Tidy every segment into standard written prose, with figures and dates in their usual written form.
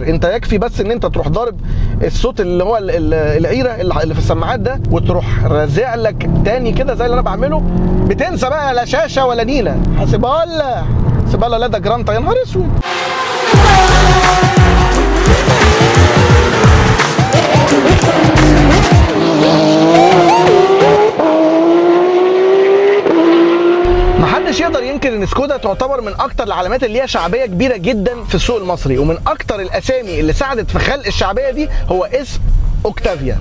انت يكفي بس ان انت تروح ضارب الصوت اللي هو العيره اللي في السماعات ده، وتروح رازع لك تاني كده زي اللي انا بعمله، بتنسى بقى لا شاشه ولا نيله. حاسبها الله سيبها لا ده جرانتا، يا نهار اسود. محدش يقدر ينكر ان سكودا تعتبر من اكتر العلامات اللي ليها شعبيه كبيره جدا في السوق المصري، ومن اكتر الاسامي اللي ساعدت في خلق الشعبيه دي هو اسم اوكتافيا.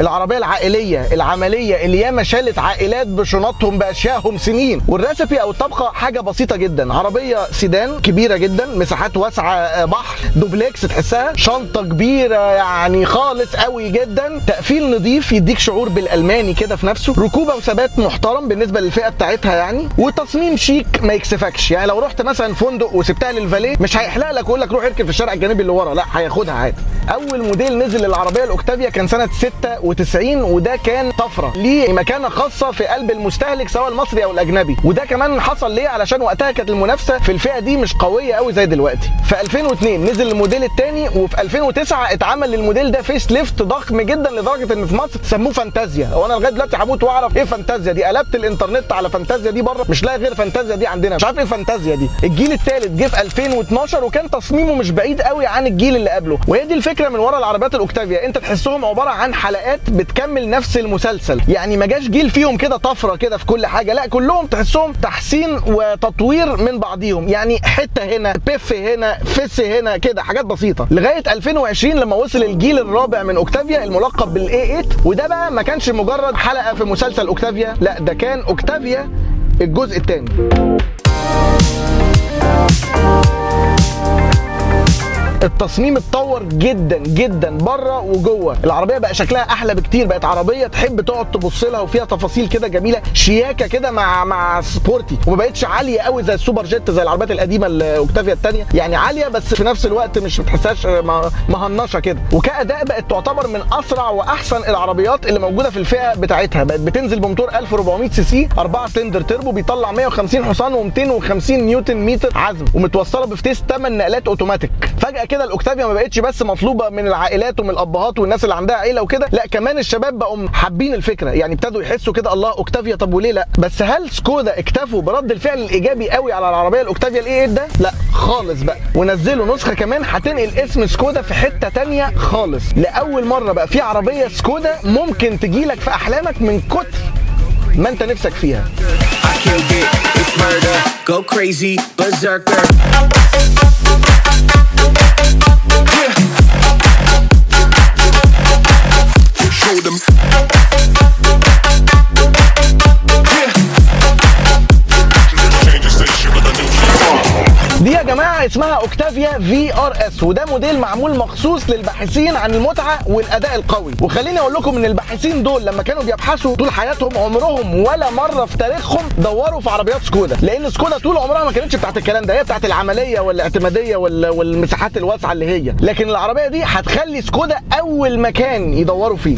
العربيه العائليه العمليه اللي ياما شالت عائلات بشنطهم باشيائهم سنين. والريسبي او الطبخه حاجه بسيطه جدا، عربيه سيدان كبيره جدا، مساحات واسعه، بحر دوبلكس تحسها، شنطه كبيره يعني خالص قوي جدا، تقفيل نظيف يديك شعور بالالماني كده في نفسه، ركوبه وثبات محترم بالنسبه للفئه بتاعتها يعني، وتصميم شيك ما يكسفكش. يعني لو رحت مثلا فندق وسبتها للفاليه مش هيحلق لك ويقول لك روح اركب في الشارع الجانبي اللي ورا، لا هياخدها عادي. اول موديل نزل للعربيه الاوكتافيا كان سنه 96 وده كان طفره، ليه مكانه خاصه في قلب المستهلك سواء المصري او الاجنبي. وده كمان حصل ليه علشان وقتها كانت المنافسه في الفئه دي مش قويه قوي زي دلوقتي. في 2002 نزل الموديل الثاني، وفي 2009 اتعمل للموديل ده فيس ليفت ضخم جدا لدرجه ان في مصر سموه فانتازيا. وانا لغايه دلوقتي هموت واعرف ايه فانتازيا دي، قلبت الانترنت على فانتازيا دي بره مش لاقي غير فانتازيا دي عندنا، مش عارف ايه فانتازيا دي. الجيل الثالث جه في 2012 وكان تصميمه مش بعيد قوي عن الجيل اللي قبله. وهي دي الفكره من ورا العربيات الاوكتافيا، انت تحسهم عباره عن حلقات بتكمل نفس المسلسل، يعني ما جاش جيل فيهم كده طفره كده في كل حاجه، لا كلهم تحسهم تحسين وتطوير من بعضيهم، يعني حته هنا بيف هنا فس هنا كده حاجات بسيطه، لغايه 2020 لما وصل الجيل الرابع من اوكتافيا الملقب بالاي 8. وده بقى ما كانش مجرد حلقه في مسلسل اوكتافيا، لا ده كان اوكتافيا الجزء الثاني. التصميم اتطور جدا جدا بره وجوه، العربيه بقى شكلها احلى بكتير، بقت عربيه تحب تقعد تبص لها وفيها تفاصيل كده جميله، شياكه كده مع سبورتي، وما بقتش عاليه قوي زي السوبر جيت زي العربيات القديمه الاوكتافيا الثانيه، يعني عاليه بس في نفس الوقت مش بتحسهاش مهنشه كده. وكاداء بقت تعتبر من اسرع واحسن العربيات اللي موجوده في الفئه بتاعتها، بقت بتنزل بموتور 1400 سي سي 4 سلندر تربو بيطلع 150 حصان و250 نيوتن متر عزم، ومتوصله بفتيس 8 نقلات اوتوماتيك. فجاه كده الاوكتافيا ما بقتش بس مطلوبه من العائلات ومن الابهات والناس اللي عندها عيله وكده، لا كمان الشباب بقوا حابين الفكره، يعني ابتدوا يحسوا كده الله اوكتافيا طب وليه لا. بس هل سكودا اكتفوا برد الفعل الايجابي قوي على العربيه الاوكتافيا الاي 8 ده؟ لا خالص بقى، ونزلوا نسخه كمان هتنقل اسم سكودا في حته ثانيه خالص. لاول مره بقى في عربيه سكودا ممكن تجيلك في احلامك من كتر ما انت نفسك فيها. دي يا جماعه اسمها اوكتافيا في ار اس، وده موديل معمول مخصوص للباحثين عن المتعه والاداء القوي. وخليني اقول لكم ان الباحثين دول لما كانوا بيبحثوا طول حياتهم عمرهم ولا مره في تاريخهم دوروا في عربيات سكودا، لان سكودا طول عمرها ما كانتش بتاعت الكلام ده، هي بتاعت العمليه والاعتماديه والمساحات الواسعه اللي هي، لكن العربيه دي هتخلي سكودا اول مكان يدوروا فيه.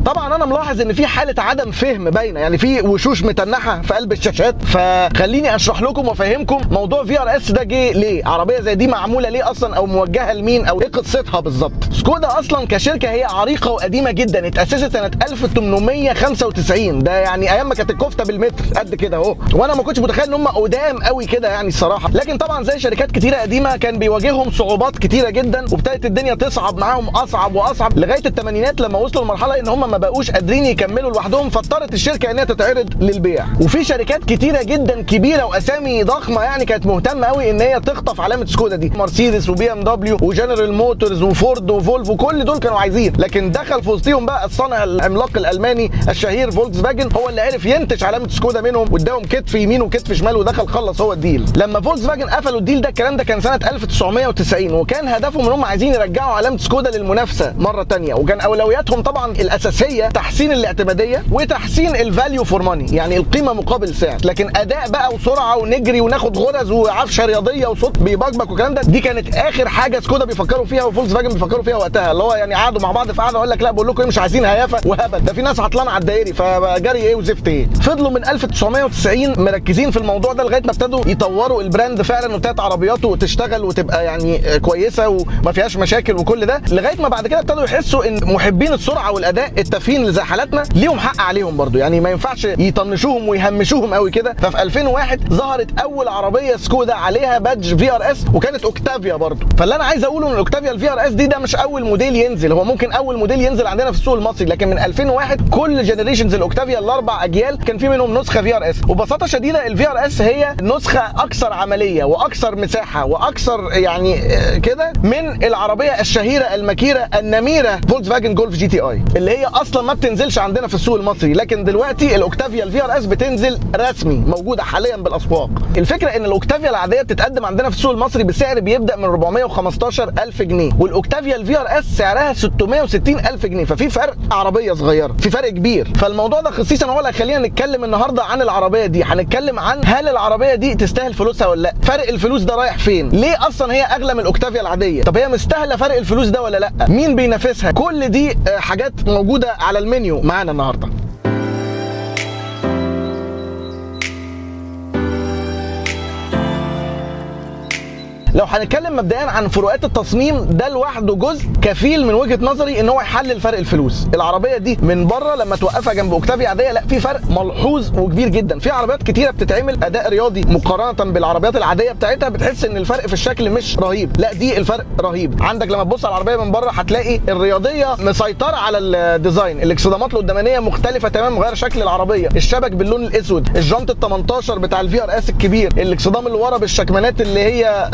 طبعا انا ملاحظ ان في حاله عدم فهم باينه، يعني في وشوش متنحه في قلب الشاشات، فخليني اشرح لكم وافهمكم موضوع في ار اس ده جه ليه، عربيه زي دي معموله ليه اصلا او موجهه لمين او ايه قصتها بالظبط. سكودا اصلا كشركه هي عريقه وقديمه جدا، اتاسست سنه 1895، ده يعني ايام ما كانت الكفته بالمتر قد كده اهو، وانا ما كنتش متخيل ان هم قدام قوي كده يعني الصراحه. لكن طبعا زي شركات كتيره قديمه كان بيواجههم صعوبات كتيره جدا، وابتدت الدنيا تصعب معاهم اصعب واصعب لغايه الثمانينات لما وصلوا لمرحله ان هم ما بقوش قادرين يكملوا لوحدهم، فاضطرت الشركه انها تتعرض للبيع. وفي شركات كتيره جدا كبيره واسامي ضخمه يعني كانت مهتمه قوي ان هي تخطف علامه سكودا دي، مرسيدس وبي ام دبليو وجنرال موتورز وفورد وفولفو كل دول كانوا عايزين، لكن دخل في وسطهم بقى الصانع العملاق الالماني الشهير فولكس فاجن، هو اللي عرف ينتج علامه سكودا منهم واداهم كتف يمين وكتف شمال ودخل خلص هو الديل. لما فولكس فاجن قفلوا الديل ده الكلام ده كان سنه 1990، وكان هدفهم ان هم عايزين يرجعوا علامه سكودا للمنافسه مره ثانيه، وكان اولوياتهم طبعا الاساسيه تحسين الاعتماديه وتحسين الفاليو فور ماني، يعني القيمه مقابل سعر. لكن اداء بقى وسرعه ونجري وناخد غرز وعفشه رياضيه وصوت بيبقبق والكلام ده، دي كانت اخر حاجه سكودا بيفكروا فيها وفولكس فاجن بيفكروا فيها وقتها، اللي هو يعني قعدوا مع بعض في قعده اقول لك لا بقول لكم ايه، مش عايزين هيافه وهبل، ده في ناس عطلانه على الدائري فجري ايه وزفت ايه. فضلوا من 1990 مركزين في الموضوع ده لغايه ما ابتدوا يطوروا البراند فعلا، وابتدت عربياته تشتغل وتبقى يعني كويسه وما فيهاش مشاكل وكل ده، لغايه ما بعد كده ابتدوا يحسوا ان محبين السرعه والاداء التافهين اللي زي حالاتنا ليهم حق عليهم برضو، يعني ما ينفعش يطنشوهم ويهمشوهم قوي كده. ففي 2001 ظهرت اول عربيه سكودا عليها بادج في ار اس، وكانت اوكتافيا برضو. فاللي انا عايز اقوله ان الاوكتافيا الفي ار اس دي ده مش اول موديل ينزل، هو ممكن اول موديل ينزل عندنا في السوق المصري، لكن من 2001 كل جنريشنز الاوكتافيا الاربع اجيال كان في منهم نسخه في ار اس. وببساطه شديده الفي ار اس هي نسخه اكثر عمليه واكثر مساحه واكثر يعني كده من العربيه الشهيره المكيره النميره فولكس فاجن جولف جي تي اي، اللي هي اصلا ما بتنزلش عندنا في السوق المصري. لكن دلوقتي الاوكتافيا الفي ار اس بتنزل رسمي، موجوده حاليا بالاسواق. الفكره ان الاوكتافيا العاديه بتتقدم عندنا في السوق المصري بسعر بيبدا من 415,000 جنيه، والاوكتافيا الفي ار اس سعرها 660,000 جنيه، ففي فرق عربيه صغيره، في فرق كبير. فالموضوع ده خصيصا هو اللي هيخلينا نتكلم النهارده عن العربيه دي. هنتكلم عن هل العربيه دي تستاهل فلوسها ولا لا، فرق الفلوس ده رايح فين، ليه اصلا هي اغلى من الاوكتافيا العاديه، طب هي مستاهله فرق الفلوس ده ولا لا، مين بينافسها، كل دي حاجات موجوده على المنيو معانا النهارده. لو هنتكلم مبدئيا عن فروقات التصميم، ده لوحده جزء كفيل من وجهه نظري ان هو يحلل فرق الفلوس. العربيه دي من بره لما توقفها جنب اوكتافيا عاديه، لا في فرق ملحوظ وكبير جدا. في عربيات كتيره بتتعمل اداء رياضي مقارنه بالعربيات العاديه بتاعتها بتحس ان الفرق في الشكل مش رهيب، لا دي الفرق رهيب. عندك لما تبص على العربيه من بره هتلاقي الرياضيه مسيطره على الديزاين، الاكسدامات القدامانيه مختلفه تماما مغير شكل العربيه، الشبك باللون الاسود، الجنط ال 18 بتاع الفي ار اس الكبير، الاكسدام اللي ورا بالشكمانات اللي هي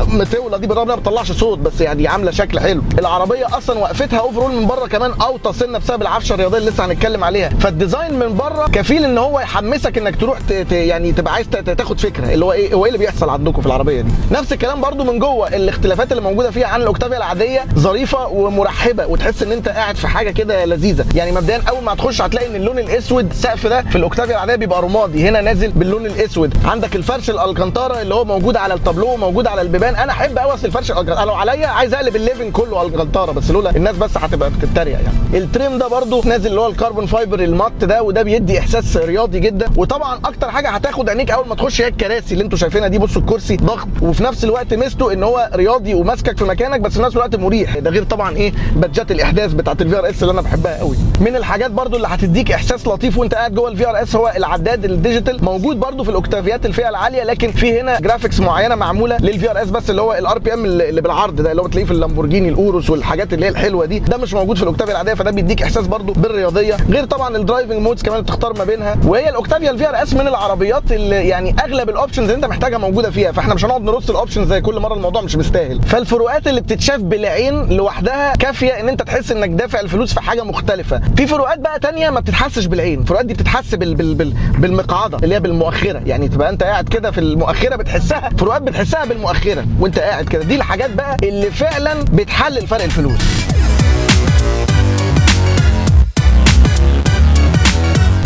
متولة دي بالرغم انها ما بتطلعش صوت بس يعني عامله شكل حلو. العربيه اصلا وقفتها اوفرول من بره كمان اوطى سنه بسبب العفشه الرياضيه اللي لسه هنتكلم عليها. فالديزاين من بره كفيل ان هو يحمسك انك تروح يعني تبقى عايز تاخد فكره اللي هو ايه اللي بيحصل عندكم في العربيه دي. نفس الكلام برده من جوه، الاختلافات اللي موجوده فيها عن الاوكتافيا العاديه ظريفه ومرحبه، وتحس ان انت قاعد في حاجه كده لذيذه. يعني مبدئيا اول ما تخش هتلاقي ان اللون الاسود السقف ده في الاوكتافيا العاديه بيبقى رمادي، هنا نازل باللون الاسود. عندك الفرش الالكانتارا اللي هو موجود على التابلو وموجود على البيبان. انا احب قوي الفرش الالكانتارا، لو عليا عايز اقلب الليفنج كله الكانتارا، بس لولا الناس بس هتبقى بتتريق يعني. التريم ده برده نازل اللي هو الكربون فايبر المات ده، وده بيدي احساس رياضي جدا. وطبعا اكتر حاجه هتاخد عينيك اول ما تخش هي الكراسي اللي انتوا شايفينها دي. بصوا الكرسي ضخم وفي نفس الوقت ميزته ان هو رياضي وماسكك في مكانك، بس في نفس الوقت مريح. ده غير طبعا ايه بادجات الاحداث بتاعت الفي ار اس اللي انا بحبها قوي. من الحاجات برده اللي هتديك احساس لطيف وانت قاعد جوه الفي ار اس هو العداد الديجيتال، موجود برده في الاوكتافيات الفئه العاليه، لكن في هنا جرافيكس معينه معموله للفي ار اس بس، اللي هو الار بي ام اللي بالعرض ده اللي هو بتلاقيه في اللامبورجيني الاوروس والحاجات اللي هي الحلوه دي، ده مش موجود في الاوكتافيا العاديه. فده بيديك احساس برده بالرياضيه، غير طبعا الدرايفنج مودز كمان تختار ما بينها. وهي الاوكتافيا الفي ار اس من العربيات اللي يعني اغلب الاوبشنز اللي انت محتاجها موجوده فيها، فاحنا مش هنقعد نرص الاوبشنز زي كل مره، الموضوع مش مستاهل. فالفروقات اللي بتتشاف بالعين لوحدها كافيه ان انت تحس انك دافع الفلوس في حاجه مختلفه. في فروقات بقى تانية ما بتتحسش بالعين، الفروقات دي بتتحس بالمقعده اللي هي بالمؤخره، يعني تبقى انت قاعد كده في المؤخره بتحسها، فروقات بتحسها بالمؤخره وانت قاعد كده. دي الحاجات بقى اللي فعلا بتحلل فرق الفلوس.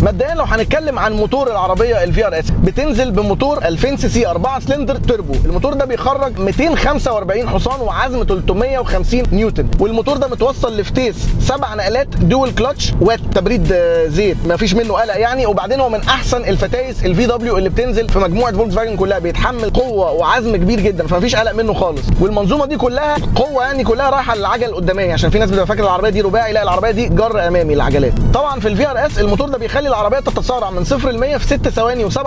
مبدئيا لو هنتكلم عن موتور العربيه الفي ار اس، بتنزل بموتور 2000 سي سي 4 سلندر توربو. الموتور ده بيخرج 245 حصان وعزم 350 نيوتن، والموتور ده متوصل لفتيس 7 نقلات دول كلاتش وات تبريد زيت، ما فيش منه قلق يعني. وبعدين هو من احسن الفتايس الفي دبليو اللي بتنزل في مجموعه فولكس فاجن كلها، بيتحمل قوه وعزم كبير جدا فما فيش قلق منه خالص. والمنظومه دي كلها قوه يعني كلها رايحه للعجل القداماني، عشان في ناس بتبقى فاكره العربيه دي رباعي، لا العربيه دي جر امامي العجلات. طبعا في الفي ار اس الموتور ده بيخلي العربيه تتسارع من 0 ل 100 في 6 ثواني و7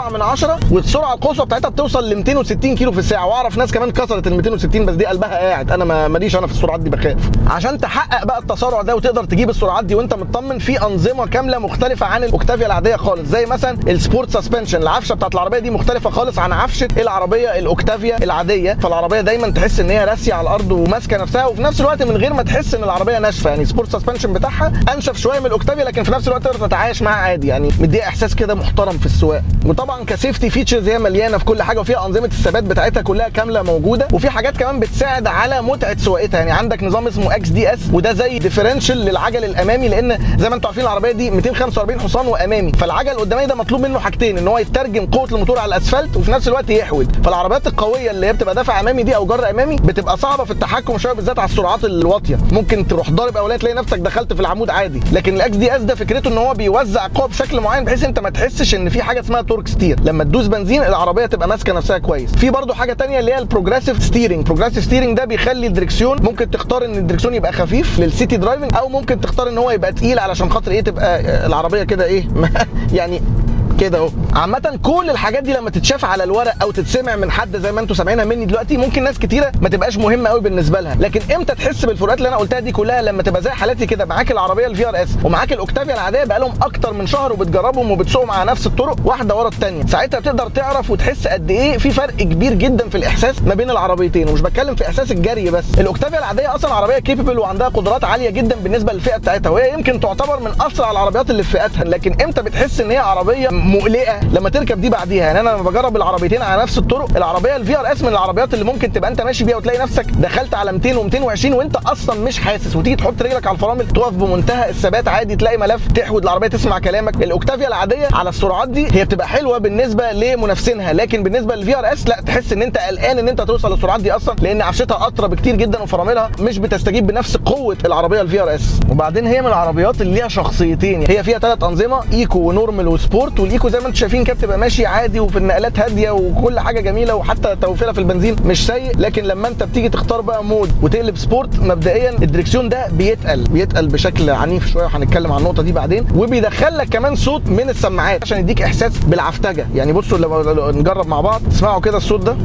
والسرعه القصوى بتاعتها بتوصل ل 260 كيلو في الساعه. واعرف ناس كمان كسرت ال 260، بس دي قلبها قاعد، انا ماليش انا في السرعات دي، بخاف. عشان تحقق بقى التسارع ده وتقدر تجيب السرعات دي وانت مطمن، في انظمه كامله مختلفه عن الاوكتافيا العاديه خالص، زي مثلا السبورت سسبنشن. العفشه بتاعت العربيه دي مختلفه خالص عن عفشه العربيه الاوكتافيا العاديه، فالعربيه دايما تحس ان هي راسيه على الارض وماسكه نفسها، وفي نفس الوقت من غير ما تحس ان العربيه ناشفه. يعني السبورت سسبنشن بتاعها انشف شويه من الاوكتافيا، لكن في نفس الوقت تقدر تتعايش معاها عادي. يعني مديها احساس كده محترم في السواقه. وطبعا كسيفتي فيتشرز هي مليانه في كل حاجه، وفيها انظمه الثبات بتاعتها كلها كامله موجوده، وفي حاجات كمان بتساعد على متعه سواقتها. يعني عندك نظام اسمه اكس دي اس، وده زي ديفرنشال للعجل الامامي، لان زي ما انتم عارفين العربيه دي 245 حصان وامامي، فالعجل القدامي ده مطلوب منه حاجتين، ان هو يترجم قوه الموتور على الاسفلت وفي نفس الوقت يحود. فالعربيات القويه اللي هي بتبقى دافع امامي دي او جر امامي بتبقى صعبه في التحكم شويه، بالذات على السرعات الواطيه، ممكن تروح ضارب اوليه تلاقي نفسك دخلت في العمود عادي. لكن الاكس دي اس ده فكرته ان هو بيوزع القوه بشكل معين بحيث انت ما تحسش ان في حاجه اسمها تورك ستير، لما تدوس بنزين العربيه تبقى ماسكه نفسها كويس. في برده حاجه ثانيه اللي هي البروجريسيف ستيرنج. بروجريسيف ستيرنج ده بيخلي الدركسيون، ممكن تختار ان الدركسيون يبقى خفيف للسيتي درايفنج، او ممكن تختار ان هو يبقى تقيل علشان خاطر ايه، تبقى العربيه كده ايه يعني كده اهو. عامه كل الحاجات دي لما تتشاف على الورق او تتسمع من حد زي ما انتم سامعينها مني دلوقتي، ممكن ناس كتيره ما تبقاش مهمه قوي بالنسبه لها، لكن امتى تحس بالفروقات اللي انا قلتها دي كلها؟ لما تبقى زي حالتي كده معاك العربيه الفي ار اس ومعاك الاوكتافيا العاديه بقالهم اكتر من شهر وبتجربهم وبتسوقهم على نفس الطرق واحده ورا الثانيه، ساعتها تقدر تعرف وتحس قد ايه في فرق كبير جدا في الاحساس ما بين العربيتين. ومش بتكلم في احساس الجري بس، الاوكتافيا العاديه اصلا عربيه كيبل وعندها قدرات عاليه جدا بالنسبه للفئه بتاعتها، وهي يمكن تعتبر من اسرع العربيات اللي في فئتها، لكن امتى بتحس ان هي عربيه مقلقه؟ لما تركب دي بعديها. يعني انا لما بجرب العربيتين على نفس الطرق، العربيه الفي ار اس من العربيات اللي ممكن تبقى انت ماشي بيها وتلاقي نفسك دخلت على 200 و220 وانت اصلا مش حاسس، وتيجي تحط رجلك على الفرامل تقف بمنتهى الثبات عادي، تلاقي ملف تحود العربيه تسمع كلامك. الاوكتافيا العاديه على السرعات دي هي بتبقى حلوه بالنسبه لمنافسينها، لكن بالنسبه للفي ار اس لا، تحس ان انت قلقان ان انت توصل للسرعات دي اصلا، لان عفشتها اطرى بكتير جدا وفراملها مش بتستجيب بنفس قوه العربيه الفي ار اس. وبعدين هي من العربيات اللي ليها شخصيتين، هي فيها 3 انظمه، ايكو ونورمال وسبورت، والايكو زي ما انتم شايفين كده بتبقى ماشي عادي وفي النقلات هاديه وكل حاجه جميله، وحتى توفيرها في البنزين مش سيء. لكن لما انت بتيجي تختار بقى مود وتقلب سبورت، مبدئيا الدركسيون ده بيتقل بشكل عنيف شويه، وهنتكلم عن النقطه دي بعدين، وبيدخل لك كمان صوت من السماعات عشان يديك احساس بالعفتجه. يعني بصوا لما نجرب مع بعض، اسمعوا كده الصوت ده.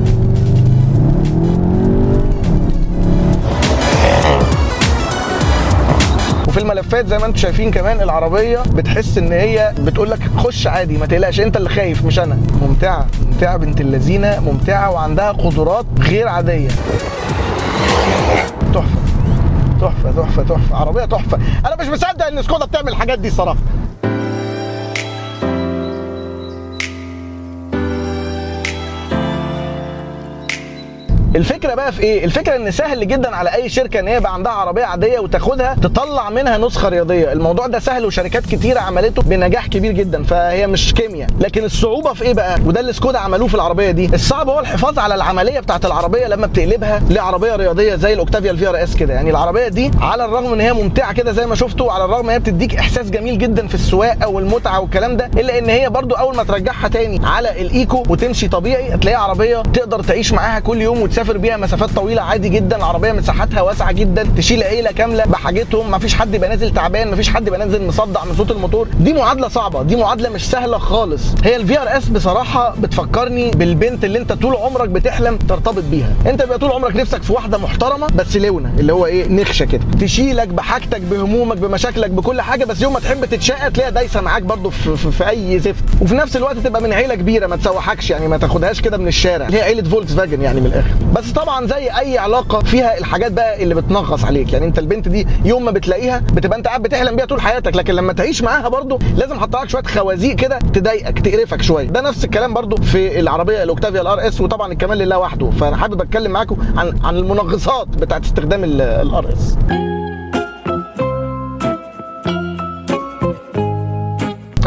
وفي الملفات زي ما انتم شايفين كمان العربيه بتحس ان هي بتقول لك خش عادي ما تقلقش، انت اللي خايف مش انا. ممتعه ممتعه بنت اللذينه، ممتعه وعندها قدرات غير عاديه. تحفه تحفه تحفه تحفه، عربيه تحفه. انا مش مصدق ان سكودا بتعمل الحاجات دي الصراحه. الفكره بقى في ايه؟ الفكره ان سهل جدا على اي شركه ان هي يبقى عندها عربيه عاديه وتاخدها تطلع منها نسخه رياضيه. الموضوع ده سهل وشركات كتيره عملته بنجاح كبير جدا، فهي مش كيمياء. لكن الصعوبه في ايه بقى؟ وده اللي سكودا عملوه في العربيه دي. الصعب هو الحفاظ على العمليه بتاعه العربيه لما بتقلبها لعربيه رياضيه زي الاوكتافيا الفي ار اس كده. يعني العربيه دي على الرغم ان هي ممتعه كده زي ما شفتوا، على الرغم ان هي بتديك احساس جميل جدا في السواقه والمتعه والكلام ده، الا ان هي برده اول ما ترجعها تاني على الايكو وتمشي طبيعي هتلاقيها عربيه تقدر تعيش معاها كل يوم وتسافر بيها مسافات طويله عادي جدا. عربيه مساحتها واسعه جدا، تشيل عيله كامله بحاجتهم، مفيش حد يبقى نازل تعبان، مفيش حد يبقى نازل مصدع من صوت الموتور. دي معادله صعبه، دي معادله مش سهله خالص. هي الفي ار اس بصراحه بتفكرني بالبنت اللي انت طول عمرك بتحلم ترتبط بيها. انت بيبقى طول عمرك نفسك في واحده محترمه بس لونه، اللي هو ايه، نخشه كده، تشيلك بحاجتك بهمومك بمشاكلك بكل حاجه، بس يوم ما تحب تتشقى تلاقيها دايسه معاك برده في اي زفت، وفي نفس الوقت تبقى من عيله كبيره ما تسوحكش، يعني ما تاخدهاش كده من الشارع، اللي هي عيله فولكس فاجن يعني من الاخر. بس طبعا زي اي علاقه فيها الحاجات بقى اللي بتنغص عليك. يعني انت البنت دي يوم ما بتلاقيها بتبقى انت قاعد بتحلم بيها طول حياتك، لكن لما تعيش معاها برضو لازم حط لك شويه خوازيق كده تضايقك تقرفك شويه. ده نفس الكلام برضو في العربيه الاوكتافيا الار اس، وطبعا الكمال لله وحده. فانا حابب اتكلم معاكم عن المنغصات بتاعت استخدام الار اس.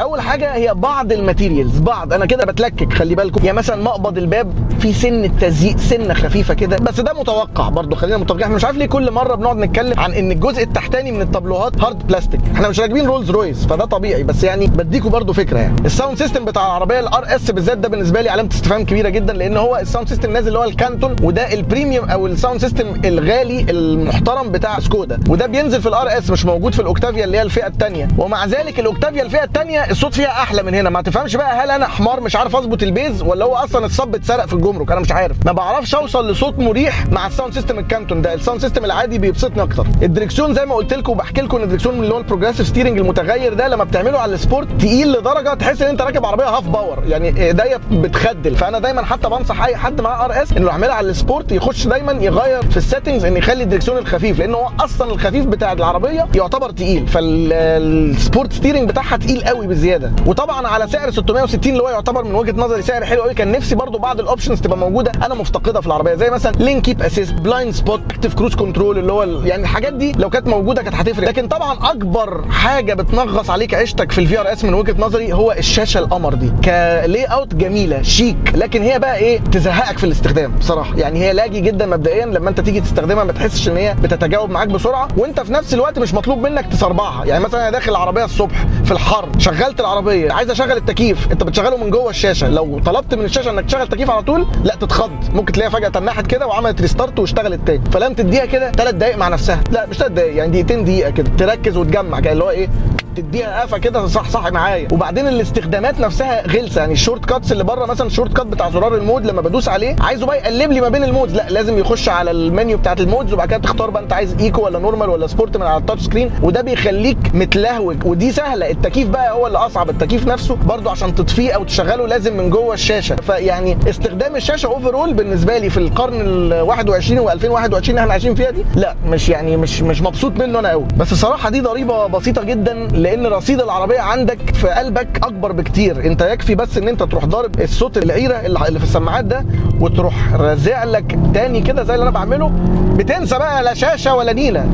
اول حاجه هي بعض الماتيريالز، بعض انا كده بتلكك خلي بالكم، يعني مثلا مقبض الباب في سن التزييق سنه خفيفه كده، بس ده متوقع برضو. خلينا متفقين، احنا مش عارف ليه كل مره بنقعد نتكلم عن ان الجزء التحتاني من الطابلوهات هارد بلاستيك، احنا مش راكبين رولز رويس فده طبيعي، بس يعني بديكوا برضو فكره. يعني الساوند سيستم بتاع العربيه الار اس بالذات ده بالنسبه لي علامه استفهام كبيره جدا، لان هو الساوند سيستم نازل اللي هو الكانتون، وده البريميوم او الساوند سيستم الغالي المحترم بتاع سكودا، وده بينزل في الار اس مش موجود في الاوكتافيا اللي هي الفئه الثانيه. ومع ذلك الاوكتافيا الفئه الثانيه الصوت فيها احلى من هنا. ما تفهمش بقى هل انا حمار مش عارف اظبط البيز، ولا هو اصلا الصب اتسرق في الجمرك، انا مش عارف. ما بعرفش اوصل لصوت مريح مع الساوند سيستم الكانتون ده. الساوند سيستم العادي بيبسطني اكتر. الدركسيون زي ما قلت لكم وبحكي لكم ان الدركسيون اللي هو البروجريسيف ستيرنج المتغير ده لما بتعمله على السبورت تقيل لدرجه تحس ان انت راكب عربيه هاف باور، يعني ايديا بتخدل. فانا دايما حتى بنصح اي حد معاه ار اس انه يعملها على السبورت يخش دايما يغير في السيتنجز ان يخلي الدركسيون الخفيف، لان هو اصلا الخفيف بتاع العربيه يعتبر تقيل، فالسبورت ستيرنج بتاعها تقيل قوي بزياده. وطبعا على سعر 660 اللي هو يعتبر من وجهه نظري سعر حلو قوي. كان نفسي برضو بعض الاوبشنز تبقى موجوده انا مفتقدها في العربيه، زي مثلا لين كيب اسيست، بلايند سبوت، اكتيف كروز كنترول، اللي هو يعني الحاجات دي لو كانت موجوده كانت هتفرق. لكن طبعا اكبر حاجه بتنغص عليك عيشتك في الفي ار اس من وجهه نظري هو الشاشه القمر دي، كلي اوت جميله شيك، لكن هي بقى ايه، تزهقك في الاستخدام بصراحه. يعني هي لاجي جدا مبدئيا، لما انت تيجي تستخدمها ما تحسش ان هي بتتجاوب معاك بسرعه، وانت في نفس الوقت مش مطلوب منك تسربعها. يعني مثلا انا داخل العربيه الصبح في الحر، شغلت العربيه عايز اشغل التكييف، انت بتشغله من جوه الشاشه، لو طلبت من الشاشه انك تشغل تكييف على طول لا تتخض، ممكن تلاقيها فجاه تنحت كده وعملت ريستارت واشتغلت تاني. فلم تديها كده 3 دقائق مع نفسها، لا مش 3 دقائق، يعني دقيقه كده تركز وتجمع كده، اللي هو ايه، تديها قفه كده صح معايا. وبعدين الاستخدامات نفسها غلسه، يعني الشورت كاتس اللي بره، مثلا الشورت كات بتاع زرار المود لما بدوس عليه عايزه بقى يقلب لي ما بين المودز، لا لازم يخش على المنيو بتاعت المودز وبعد كده تختار بقى انت عايز ايكو ولا نورمال ولا سبورت من على التاتش سكرين، وده بيخليك متلهوج. ودي سهله، التكييف بقى هو اللي اصعب. التكييف نفسه برده عشان تطفيه او تشغله لازم من جوه الشاشه. فيعني استخدام الشاشه اوفرول بالنسبه لي في القرن ال21 و2021 اللي احنا عايشين فيها دي، لا مش مبسوط منه انا قوي. بس الصراحه دي ضريبه بسيطه جدا، لان رصيد العربيه عندك في قلبك اكبر بكتير. انت يكفي بس ان انت تروح ضارب الصوت العيره اللي في السماعات ده وتروح رازع لك تاني كده زي اللي انا بعمله، بتنسى بقى لا شاشه ولا نيله.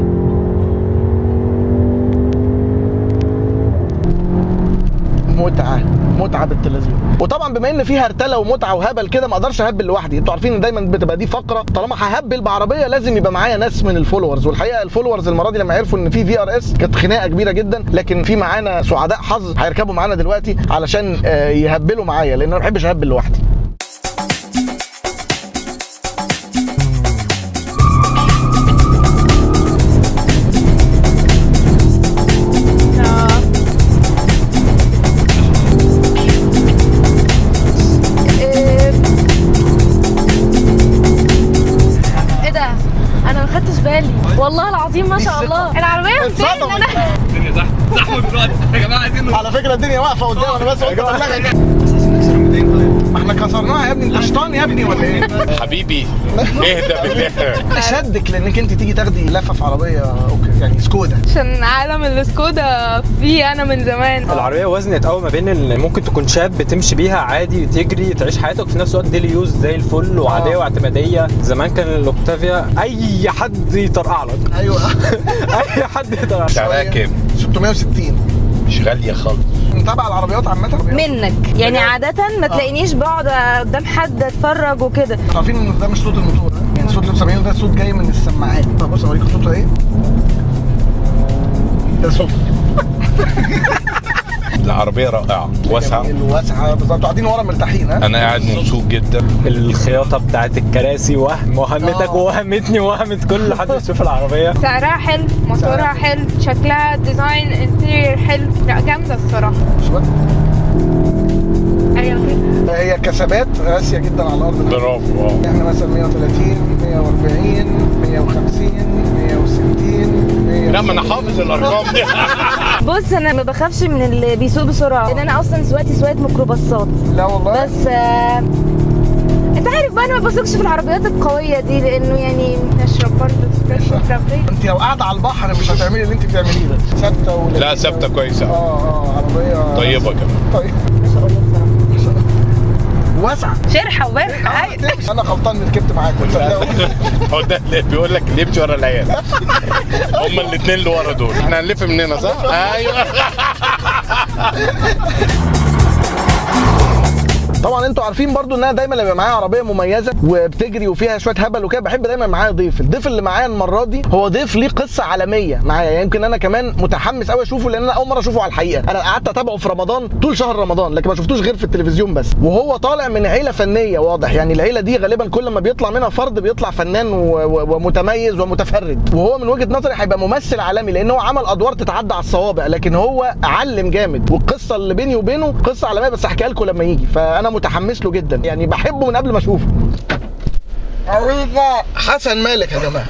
متعه بالتلفزيون. وطبعا بما ان فيها هرتله ومتعه وهبل كده ما اقدرش اهبل لوحدي. انتوا عارفين ان دايما بتبقى دي فقره، طالما ههبل بعربيه لازم يبقى معايا ناس من الفولورز. والحقيقه الفولورز المره دي لما عرفوا ان في ار اس كانت خناقه كبيره جدا، لكن في معانا سعداء حظ هيركبوا معانا دلوقتي علشان يهبلوا معايا، لان انا ما بحبش اهبل لوحدي. والله العظيم ما شاء الله العربيه بتاعتي الدنيا زحمه دلوقتي يا جماعه. عايزين على فكره الدنيا واقفه قدام، انا بس قلت ابلغك. ما احنا كسرناها يا ابني، انت شطان يا ابني ولا ايه؟ حبيبي اهدى بالله. شدك لانك انت تيجي تاخدي لفه في عربيه اوكي يعني سكودا، عشان عالم السكودا فيه انا من زمان. العربيه وزنت قوي ما بين ان ممكن تكون شاب بتمشي بيها عادي تجري تعيش حياتك، في نفس الوقت ديلي يوز زي الفل وعاديه واعتماديه. زمان كان الاوكتافيا اي حد يطرقع لك. ايوه اي حد يطرقع. سعرها كام؟ 660. مش غاليه خالص. متابع العربيات عامه منك يعني عاده ما تلاقينيش بقعد قدام حد اتفرج وكده. عارفين ان ده مش صوت الموتور، يعني صوت اللي سامعينه ده صوت جاي من السماعات. طب بص اوريكم صوته ايه. ده صوت العربيه رائعه، واسعه بالظبط، قاعدين ورا مرتاحين. انا قاعد مبسوط جدا. الخياطه بتاعت الكراسي وهمتك ووهمتني ووهمت كل حد يشوف العربيه. سعرها حلو، موتورها حلو، شكلها ديزاين انتيرير حلو، لا جامده الصراحه. هي كثبات راسيه جدا على الارض. برافو. احنا مثلا 130 140 150 160. لا ما انا حافظ الارقام دي. بص انا ما بخافش من اللي بيسوق بسرعه، لان انا اصلا سواقه ميكروباصات. لا والله. بس انت عارف بقى انا ما بثقش في العربيات القويه دي، لانه يعني نشرب برضه انت لو قاعده على البحر مش هتعملي اللي انت بتعمليه ده. ثابته لا ثابته كويسه. عربيه طيبه كمان. طيب مش هقول لك بصراحه واسعه شرحه وبرحه. انا غلطان اني ركبت معاك. هو ده اللي بيقول لك اللي يمشي ورا العيال. هما الاثنين اللي ورا دول. احنا هنلف من هنا صح؟ ايوه. طبعا انتوا عارفين برضو ان انا دايما لما معايا عربيه مميزه وبتجري وفيها شويه هبل وكده بحب دايما معايا ضيف. الضيف اللي معايا المره دي هو ضيف ليه قصه عالميه معايا، يعني يمكن انا كمان متحمس قوي اشوفه، لان انا اول مره اشوفه على الحقيقه. انا قعدت اتابعه في رمضان طول شهر رمضان، لكن ما شفتوش غير في التلفزيون بس. وهو طالع من عيله فنيه واضح، يعني العيله دي غالبا كل ما بيطلع منها فرد بيطلع فنان ومتميز ومتفرد. وهو من وجهه نظري هيبقى ممثل عالمي، لان هو عمل ادوار تتعدى على الصوابع، لكن هو علم جامد. والقصه اللي بيني وبينه قصه عالميه، بس هحكيها لكم لما يجي. فانا متحمس له جدا، يعني بحبه من قبل ما اشوفه. حسن مالك يا جماعه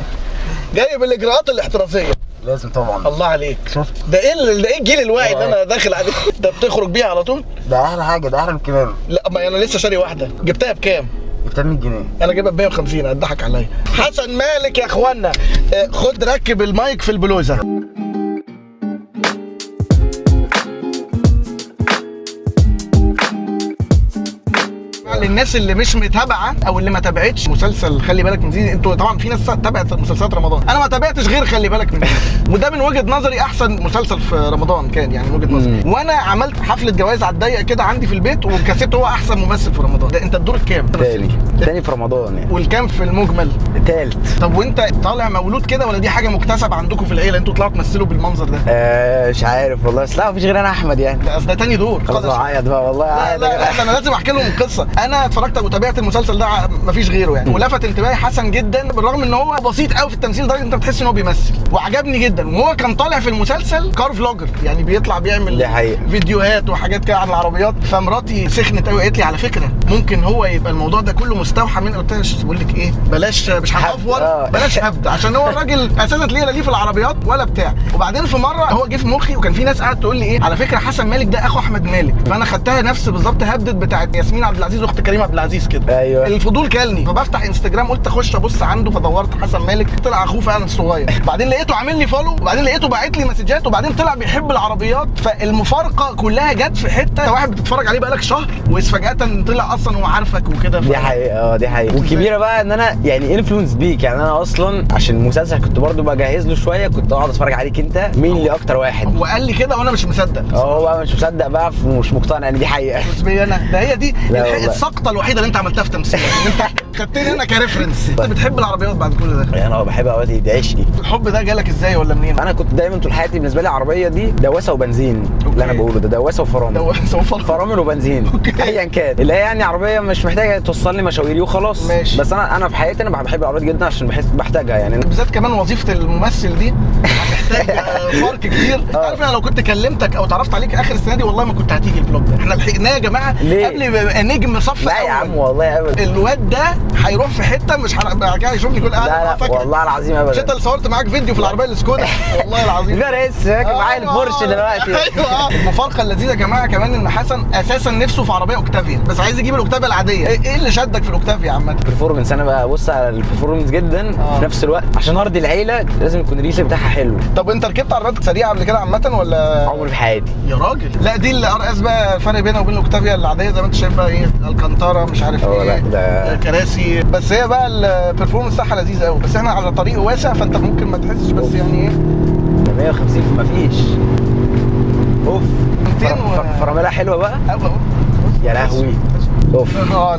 جاي بالاجراءات الاحترازيه. لازم طبعا. الله عليك. شفت ده ايه الجيل الواعي اللي انا داخل عليه ده؟ بتخرج بيها على طول؟ ده احلى حاجه، ده احلى من الكمام. لا ما انا لسه شاري واحده. جبتها بكام؟ جبتها 100 جنيه. انا جايبها ب 150. هتضحك عليا. حسن مالك يا اخوانا. خد ركب المايك في البلوزه. للناس اللي مش متابعه او اللي ما تابعتش مسلسل خلي بالك من زينة، انتوا طبعا في ناس تابعت مسلسلات رمضان، انا ما تابعتش غير خلي بالك من زينة، وده من وجهه نظري احسن مسلسل في رمضان كان يعني من وجهه نظري. وانا عملت حفله جواز على الضيق كده عندي في البيت وكسبت هو احسن ممثل في رمضان. ده انت الدور الكام؟ تاني في رمضان يعني. والكام في المجمل؟ تالت. طب وانت طالع مولود كده ولا دي حاجه مكتسبه عندكم في العيله انتوا طلعتوا تمثلوا بالمنظر ده؟ مش عارف والله، بس لا مفيش غير انا احمد يعني. ده اصل ده تاني دور. خلاص اعيط بقى والله. لا لا لا انا لازم احكي لهم القصه. انا اتفرجت وتابعت المسلسل ده مفيش غيره يعني، ولفت انتباهي حسن جدا بالرغم ان هو بسيط قوي في التمثيل لدرجه انت بتحس ان هو بيمثل، وعجبني جدا. وهو كان طالع في المسلسل كار فلوجر يعني بيطلع بيعمل فيديوهات وحاجات كده عن العربيات. فمراتي سخنت قوي قالت لي على فكره ممكن هو يبقى الموضوع ده كله مستوحى من. قلت لها بقول لك ايه بلاش مش هنفور بلاش هبد عشان هو الراجل اساسا تلاقيه لا ليه في العربيات ولا بتاع. وبعدين في مره هو جه في مخي وكان في ناس قاعده تقول لي ايه على فكره حسن مالك ده اخو احمد مالك، فانا خدتها نفس بالظبط هبدت بتاعت ياسمين عبد العزيز واخت كريم عبد العزيز كده. ايوه الفضول كلني فبفتح انستجرام قلت اخش ابص عنده فدورت حسن مالك طلع اخوه فعلا الصغير. بعدين لقيته عامل لي فولو وبعدين لقيته باعت لي مسجات وبعدين طلع بيحب العربيات. فالمفارقه كلها جت في حته واحد بتتفرج عليه بقالك شهر وفجاه طلع اصلا هو عارفك وكده. دي حقيقه دي حقيقه. والكبيره بقى ان انا يعني انفلونس بيك يعني. انا اصلا عشان المسلسل كنت برضو بجهز له شويه كنت اقعد اتفرج عليك انت مين اللي اكتر واحد. وقال لي كده وانا مش مصدق. هو بقى مش مصدق بقى ومش مقتنع ان دي حقيقه. بس انا ده هي دي السقطه الوحيده اللي انت عملتها في تمثيلك ان انت خدتني انا كريفرنس. انت بتحب العربيات بعد كل ده؟ يعني انا بحب عربياتي دي عشقي. الحب ده جالك ازاي ولا منين؟ انا كنت دايما طول حياتي بالنسبه لي العربيه دي دواسه وبنزين. اللي انا بقوله ده دواسه وفرامل. دواسه وفرامل فرامل وبنزين ايا كان اللي هي يعني عربيه مش محتاجه توصلني مشاويري وخلاص. ماشي. بس انا في حياتي انا بحب العربيات جدا عشان بحتاجها يعني. بالذات كمان وظيفه الممثل دي هتحتاج فرق كتير. انت عارف انا لو كنت كلمتك او اتعرفت عليك اخر السنه دي والله ما كنت هتيجي الفلوج ده. احنا لحقناه يا جماعه قبل ما يبقى نجم صف لا يا عم والله ابدا. الواد ده هيروح في حته مش بعد كده يشوفني يقول لا والله العظيم ابدا. مش انت اللي صورت معاك فيديو في العربيه السكودا والله العظيم ده لسه راكب معايا البورش دلوقتي. ايوه المفارقه اللذيذه يا جماعه كمان ان حسن اساسا نفسه في عربيه اوكتافيا بس عايز يجيب الاوكتافيا العاديه. ايه اللي شدك في الاوكتافيا عامه؟ البرفورمنس. انا بقى بص على البرفورمنس جدا في نفس الوقت عشان ارضي العيله لازم يكون الريس بتاعها حلو. طب انت ركبت عربيات سريعه قبل كده عامه ولا؟ عمري في حياتي يا راجل. لا دي الار اس بقى الفرق بينها وبين الاوكتافيا العاديه زي ما انت شايف بقى ايه الكانتارا مش عارف ايه ده كراسي. بس هي بقى البرفورمانس بتاعها لذيذ قوي بس احنا على طريق واسع فانت ممكن ما تحسش بس يعني ايه 150 مفيش. اوف فراملها حلوه بقى. يا لهوي اوف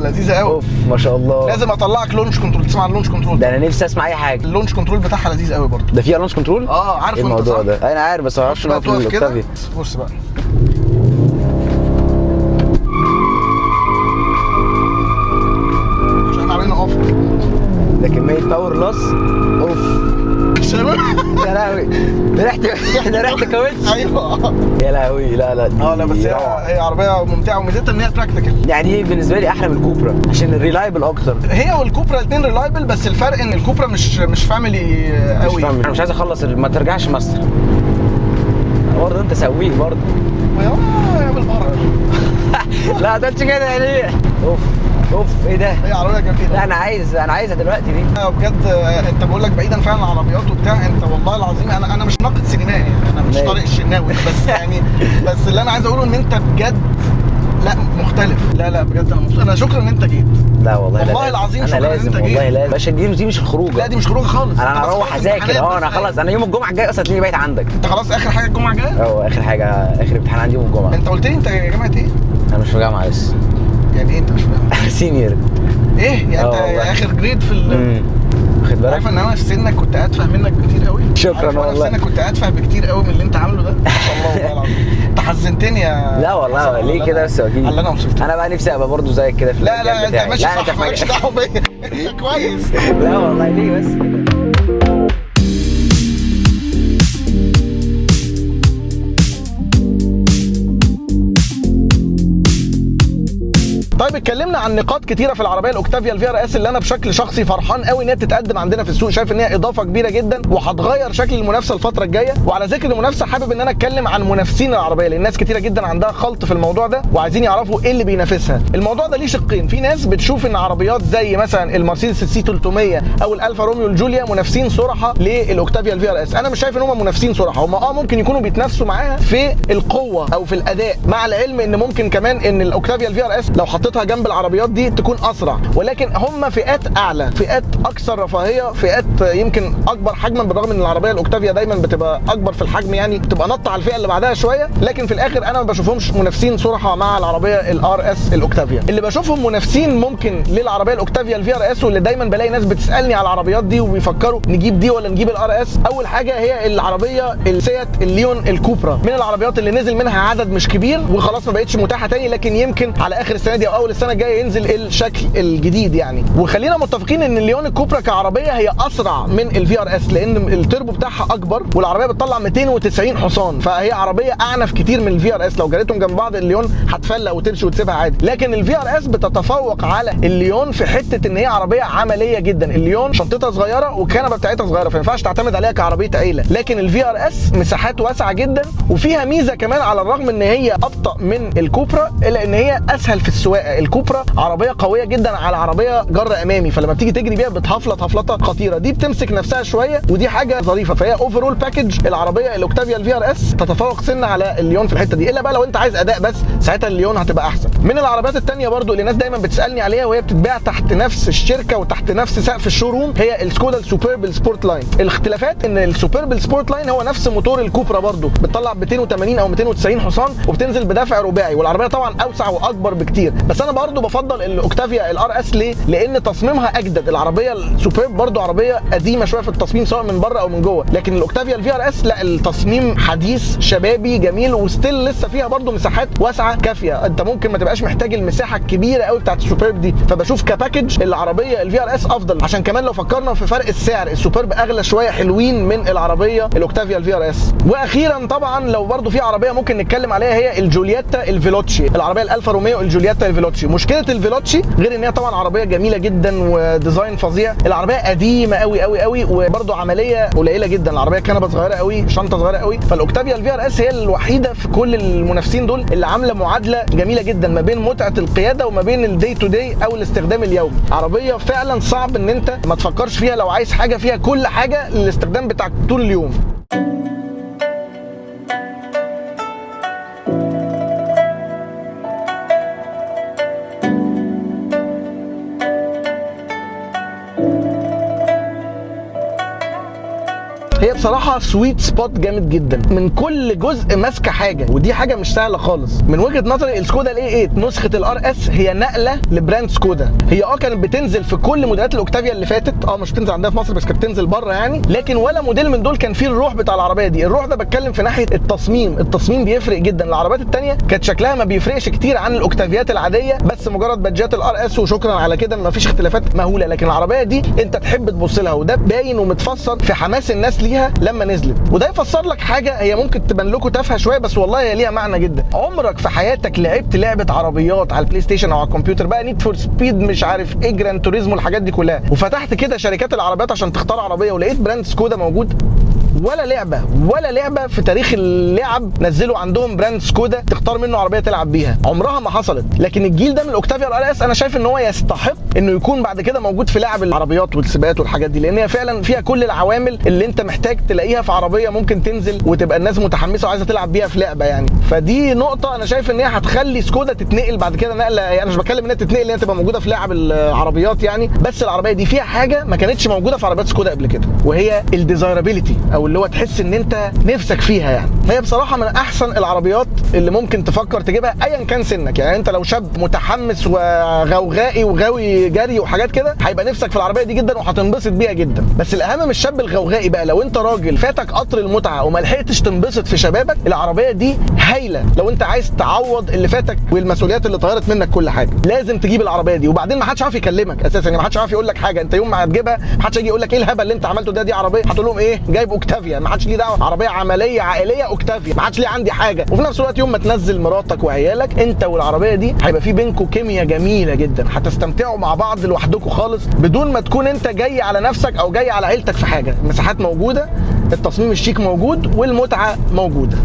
لذيذه قوي. اوف ما شاء الله. لازم اطلعك لونش كنترول. تسمع اللونش كنترول ده؟ انا نفسي اسمع اي حاجه. اللونش كنترول بتاعها لذيذ قوي برضه. ده فيها لونش كنترول؟ عارف ايه الموضوع ده؟ انا عارف بس ما اعرفش ان هو في الاوكتافيا. بص بقى عشان عاملين اوف ده كميه باور لاس. اوف يا لهوي ده ريحه كاوتش. ايوه يا لهوي. لا لا بس هي عربيه ممتعه وميزتها ان هي براكتيكال. يعني ايه بالنسبه لي احلى من الكوبرا عشان الريلايبل اكتر. هي والكوبرا الاثنين ريلايبل بس الفرق ان الكوبرا مش فاميلي قوي. انا مش عايز اخلص ما ترجعش مصر برضه. انت سويق برضه يا بالبركه. لا ده كده يعني. اوف ايه ده؟ هي عربيه جميله. لا انا عايزها دلوقتي دي. بجد انت بقول لك بعيدا فعلا عن العربيات وبتاع انت والله العظيم انا مش ناقد سينمائي يعني انا مش طارق الشناوي بس يعني بس اللي انا عايز اقوله ان انت بجد لا مختلف. لا بجد انا مختلف. انا شكرا ان انت جيت. لا والله العظيم انا لازم والله لازم باشا. دي مش الخروجه. لا دي مش خروجه خالص. انا هروح اذاكر. انا خلاص انا يوم الجمعه الجاي اصلا تلاقيني بايت عندك. انت خلاص اخر حاجه الجمعه الجايه؟ اخر حاجه اخر امتحان عندي يوم الجمعه. انت قلت لي انت جامعه ايه؟ انا مش في جامعه لسه. يعني ايه انت مش في جامعه؟ سينيور. ايه يعني انت اخر جريد في واخد بالك؟ عارف ان انا في سنك كنت اتفه منك بكتير قوي. شكرا والله. انا في سنك كنت اتفه بكتير قوي من اللي انت عامله ده. ما شاء الله والله العظيم. انت حزنتني يا. لا والله ليه كده بس اكيد. اللي انا وصلت. انا بقى نفسي ابقى برضه زيك كده في لا انت ماشي صح مالكش دعوه بيا. كويس. لا والله ليه بس كده. طيب اتكلمنا عن نقاط كتيره في العربيه الاوكتافيا الفي ار اس اللي انا بشكل شخصي فرحان قوي ان هي تتقدم عندنا في السوق. شايف ان هي اضافه كبيره جدا وهتغير شكل المنافسه الفتره الجايه. وعلى ذكر المنافسه حابب ان انا اتكلم عن منافسين العربيه لان ناس كتيره جدا عندها خلط في الموضوع ده وعايزين يعرفوا ايه اللي بينافسها. الموضوع ده ليه شقين. في ناس بتشوف ان عربيات زي مثلا المرسيدس السي 300 او الالفا روميو الجوليا منافسين صراحه للاوكتافيا الفي ار اس. انا مش شايف ان هم منافسين صراحه. هم ممكن يكونوا بيتنافسوا معاها في القوه او في الاداء مع العلم ان ممكن كمان ان الاوكتافيا الفي ار اس لو حطيتها حاططها جنب العربيات دي تكون اسرع، ولكن هم فئات اعلى، فئات اكثر رفاهيه، فئات يمكن اكبر حجما، بالرغم ان العربيه الاوكتافيا دايما بتبقى اكبر في الحجم، يعني بتبقى نط على الفئه اللي بعدها شويه، لكن في الاخر انا ما بشوفهمش منافسين صراحه مع العربيه الار اس الاوكتافيا. اللي بشوفهم منافسين ممكن للعربيه الاوكتافيا الفي ار اس، واللي دايما بلاقي ناس بتسالني على العربيات دي وبيفكروا نجيب دي ولا نجيب الار اس. اول حاجه هي العربيه السيات الليون الكوبرا، من العربيات اللي نزل منها عدد مش كبير وخلاص ما بقتش متاحه تاني، لكن يمكن على اخر السنه دي او اول السنه الجايه ينزل الشكل الجديد يعني. وخلينا متفقين ان الليون الكوبرا كعربيه هي اسرع من الفي ار اس، لان التربو بتاعها اكبر والعربيه بتطلع 290 حصان، فهي عربيه اعنف كتير من الفي ار اس. لو جريتهم جنب بعض الليون هتفلق وتمشي وتسيبها عادي، لكن الفي ار اس بتتفوق على الليون في حته ان هي عربيه عمليه جدا. الليون شنطتها صغيره والكنبه بتاعتها صغيره، فما ينفعش تعتمد عليها كعربيه عيله، لكن الفي ار اس مساحات واسعه جدا، وفيها ميزه كمان على الرغم ان هي ابطا من الكوبرا الا ان هي اسهل في السواقه. الكوبرا عربيه قويه جدا على عربيه جر امامي، فلما بتيجي تجري بيها بتهفلط هفلطه خطيره، دي بتمسك نفسها شويه ودي حاجه ظريفه. فهي اوفرول باكج العربيه الاوكتافيا الفي ار اس تتفوق سنه على الليون في الحته دي، الا بقى لو انت عايز اداء بس ساعتها الليون هتبقى احسن. من العربيات الثانيه برضو اللي الناس دايما بتسالني عليها وهي بتتباع تحت نفس الشركه وتحت نفس سقف الشوروم هي السكودا السوبرب السبورت لاين. الاختلافات ان السوبرب السبورت لاين هو نفس موتور الكوبرا برضو، بتطلع 280 او 290 حصان وبتنزل بدافع رباعي، والعربيه طبعا اوسع واكبر بكتير. بس انا برضو بفضل الاوكتافيا الار اس ليه؟ لان تصميمها اجدد. العربيه السوبرب برضو عربيه قديمه شويه في التصميم سواء من بره او من جوه، لكن الاوكتافيا الفي ار اس لا، التصميم حديث شبابي جميل، وستيل لسه فيها برضو مساحات واسعه كافيه. انت ممكن ما تبقاش محتاج المساحه الكبيره قوي بتاعت السوبرب دي، فبشوف كباكج العربيه الفي ار اس افضل. عشان كمان لو فكرنا في فرق السعر السوبرب اغلى شويه حلوين من العربيه الاوكتافيا الفي ار اس. واخيرا طبعا لو برضو في عربيه ممكن نتكلم عليها هي الجولييتا الفيلوتشي، العربيه الالفا روميو الجولييتا الفيلوتشي. مشكله الفيلوتشي غير ان هي طبعا عربيه جميله جدا وديزاين فظيع، العربيه قديمه قوي قوي قوي وبرضو عمليه قليله جدا، العربيه كنبه صغيره قوي، شنطه صغيره قوي. فالاوكتافيا الفي ار اس هي الوحيده في كل المنافسين دول اللي عامله معادله جميله جدا ما بين متعه القياده وما بين الدي تو دي او الاستخدام اليومي. عربيه فعلا صعب ان انت ما تفكرش فيها لو عايز حاجه فيها كل حاجه للاستخدام بتاعك طول اليوم. هي بصراحه سويت سبوت جامد جدا، من كل جزء ماسكه حاجه، ودي حاجه مش سهله خالص. من وجهه نظري السكودا الاي 8 نسخه الار اس هي نقله لبراند سكودا. هي كانت بتنزل في كل موديلات الاوكتافيا اللي فاتت، مش بتنزل عندنا في مصر بس كانت بتنزل بره يعني، لكن ولا موديل من دول كان فيه الروح بتاع العربيه دي. الروح ده بتكلم في ناحيه التصميم بيفرق جدا. العربيات الثانيه كانت شكلها ما بيفرقش كتير عن الاوكتافيات العاديه، بس مجرد بادجات الار اس وشكرا على كده، ما فيش اختلافات مهوله. لكن العربيه دي انت تحب تبص لها، وده باين ومتفسر في حماس الناس ليها لما نزلت. وده يفسر لك حاجه هي ممكن تبان لكم تافهه شويه بس والله هي ليها معنى جدا. عمرك في حياتك لعبت لعبه عربيات على البلاي ستيشن او على الكمبيوتر بقى، نيد فور سبيد مش عارف ايه، جراند توريزمو، الحاجات دي كلها، وفتحت كده شركات العربيات عشان تختار عربيه ولقيت براند سكودا موجود؟ ولا لعبه في تاريخ اللعب نزلوا عندهم براند سكودا تختار منه عربيه تلعب بيها، عمرها ما حصلت. لكن الجيل ده من الاوكتافيا الار اس انا شايف ان هو يستحق انه يكون بعد كده موجود في لعب العربيات والسباقات والحاجات دي، لان هي فعلا فيها كل العوامل اللي انت محتاج تلاقيها في عربيه ممكن تنزل وتبقى الناس متحمسه وعايزه تلعب بيها في لعبه يعني. فدي نقطه انا شايف ان هي هتخلي سكودا تتنقل بعد كده نقله، يعني مش بتكلم انها تتنقل، هي تبقى موجوده في لعب العربيات يعني، بس العربيه دي فيها حاجه ما كانتش موجوده في عربيات سكودا قبل كده، وهي الديزايرابيلتي، او اللي هو تحس ان انت نفسك فيها يعني. هي بصراحه من احسن العربيات اللي ممكن تفكر تجيبها ايا كان سنك. يعني انت لو شاب متحمس وغوغائي وغاوي جري وحاجات كده هيبقى نفسك في العربيه دي جدا وهتنبسط بيها جدا. بس الاهم من الشاب الغوغائي بقى، لو انت راجل فاتك قطر المتعه وما لحقتش تنبسط في شبابك، العربيه دي هايله. لو انت عايز تعوض اللي فاتك والمسؤوليات اللي طيرت منك كل حاجه لازم تجيب العربيه دي. وبعدين ما حدش عارف يكلمك اساسا، يعني ما حدش عارف يقول لك حاجه. انت يوم ما هتجيبها ما حدش هيجي يقول لك ايه الهبل اللي انت عملته ده، دي عربيه هتقول لهم ايه جايب اوكتافيا، ما حدش ليه دعوه، عربيه عمليه عائليه اوكتافيا، ما حدش ليه عندي حاجه. وفي نفس الوقت يوم ما تنزل مراتك وعيالك انت والعربيه دي هيبقى في بينكم كيمياء جميله جدا، هتستمتعوا مع بعض لوحدكم خالص بدون ما تكون انت جاي على نفسك او جاي على عيلتك في حاجه. المساحات موجوده، التصميم الشيك موجود، والمتعه موجوده.